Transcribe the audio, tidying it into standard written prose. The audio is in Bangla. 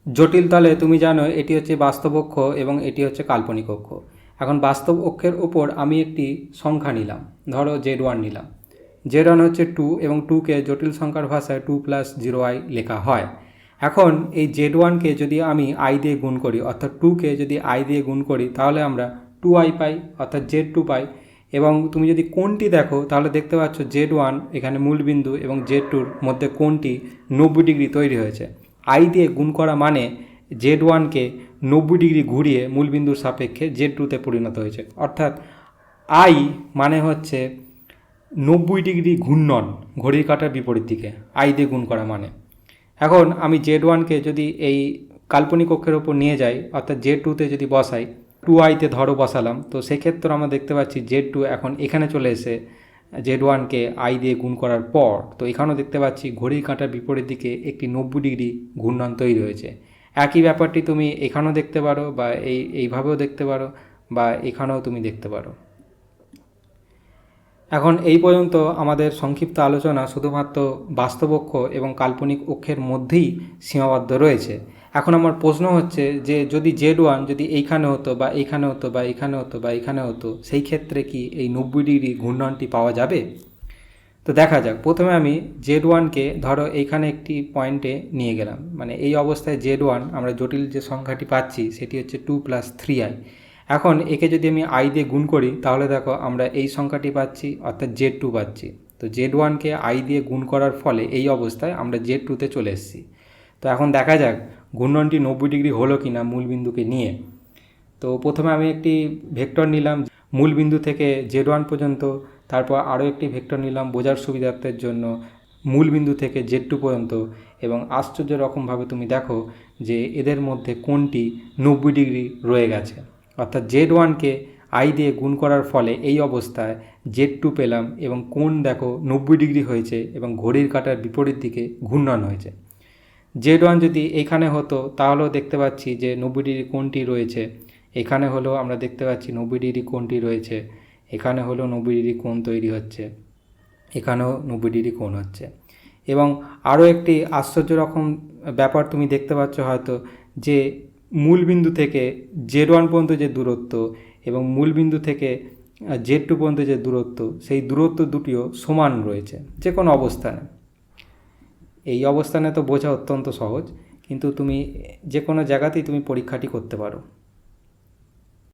জটিল তলে তুমি জানো এটি হচ্ছে বাস্তব অক্ষ এবং এটি হচ্ছে কাল্পনিক অক্ষ। এখন বাস্তব অক্ষের ওপর আমি একটি সংখ্যা নিলাম, ধরো Z1 নিলাম। Z1 হচ্ছে 2 এবং 2কে জটিল সংখ্যার ভাষায় 2 + 0i লেখা হয়। এখন এই Z1কে যদি আমি i দিয়ে গুণ করি, অর্থাৎ 2কে যদি i দিয়ে গুণ করি, তাহলে আমরা 2i পাই, অর্থাৎ Z2 পাই। এবং তুমি যদি কোণটি দেখো তাহলে দেখতে পাচ্ছ Z1 এখানে মূলবিন্দু এবং Z2-র মধ্যে কোণটি 90 ডিগ্রি তৈরি হয়েছে। আই দিয়ে গুণ করা মানে Z1কে 90 ডিগ্রি ঘুরিয়ে মূলবিন্দুর সাপেক্ষে Z2-তে পরিণত হয়েছে, অর্থাৎ আই মানে হচ্ছে 90 ডিগ্রি ঘূর্ণন ঘড়ির কাঁটার বিপরীত দিকে, আই দিয়ে গুণ করা মানে। এখন আমি Z1কে যদি এই কাল্পনিক অক্ষের ওপর নিয়ে যাই, অর্থাৎ Z2-তে যদি বসাই, 2i-তে ধরো বসালাম, তো সেক্ষেত্রে আমরা দেখতে পাচ্ছি Z2 এখন এখানে চলে এসে Z1কে আই দিয়ে গুণ করার পর, তো এখানেও দেখতে পাচ্ছি ঘড়ির কাঁটার বিপরীত দিকে একটি 90 ডিগ্রি ঘূর্ণন তৈরি হয়েছে। একই ব্যাপারটি তুমি এখানেও দেখতে পারো, বা এইভাবেও দেখতে পারো, বা এখানেও তুমি দেখতে পারো। এখন এই পর্যন্ত আমাদের সংক্ষিপ্ত আলোচনা শুধুমাত্র বাস্তব অক্ষ এবং কাল্পনিক অক্ষের মধ্যেই সীমাবদ্ধ রয়েছে। এখন আমার প্রশ্ন হচ্ছে যে যদি Z1 যদি এইখানে হতো, বা এইখানে হতো, বা এইখানে হতো, বা এইখানে হতো, সেই ক্ষেত্রে কি এই 90 ডিগ্রি ঘূর্ণনটি পাওয়া যাবে? তো দেখা যাক। প্রথমে আমি Z1কে ধরো এইখানে একটি পয়েন্টে নিয়ে গেলাম, মানে এই অবস্থায় Z1 আমরা জটিল যে সংখ্যাটি পাচ্ছি সেটি হচ্ছে 2 + 3i। এখন একে যদি আমি i দিয়ে গুণ করি তাহলে দেখো আমরা এই সংখ্যাটি পাচ্ছি, অর্থাৎ Z2 পাচ্ছি। তো Z1কে i দিয়ে গুণ করার ফলে এই অবস্থায় আমরা Z2-তে চলে এসেছি। তো এখন দেখা যাক ঘূর্ণনটি 90 ডিগ্রি হলো কি না মূলবিন্দুকে নিয়ে। তো প্রথমে আমি একটি ভেক্টর নিলাম মূলবিন্দু থেকে Z1 পর্যন্ত, তারপর আরও একটি ভেক্টর নিলাম বোঝার সুবিধার্থের জন্য মূলবিন্দু থেকে Z2 পর্যন্ত, এবং আশ্চর্য রকমভাবে তুমি দেখো যে এদের মধ্যে কোণটি 90 ডিগ্রি রয়ে গেছে, অর্থাৎ Z1কে i দিয়ে গুণ করার ফলে এই অবস্থায় Z2 পেলাম, এবং কোণ দেখো 90 ডিগ্রি হয়েছে এবং ঘড়ির কাঁটার বিপরীত দিকে ঘূর্ণন হয়েছে। Z1 যদি এখানে হতো তাহলেও দেখতে পাচ্ছি যে 90 ডিগ্রি কোণটি রয়েছে, এখানে হলো আমরা দেখতে পাচ্ছি 90 ডিগ্রি কোণটি রয়েছে, এখানে হলো 90 ডিগ্রি কোণ তৈরি হচ্ছে, এখানেও 90 ডিগ্রি কোণ হচ্ছে। এবং আরও একটি আশ্চর্য রকম ব্যাপার তুমি দেখতে পাচ্ছ হয়তো, যে মূলবিন্দু থেকে Z1 পর্যন্ত যে দূরত্ব এবং মূলবিন্দু থেকে Z2 পর্যন্ত যে দূরত্ব, সেই দূরত্ব দুটিও সমান রয়েছে যে কোনো অবস্থানে। এই অবস্থানে তো বোঝা অত্যন্ত সহজ, কিন্তু তুমি যে কোনো জায়গাতেই তুমি পরীক্ষাটি করতে পারো।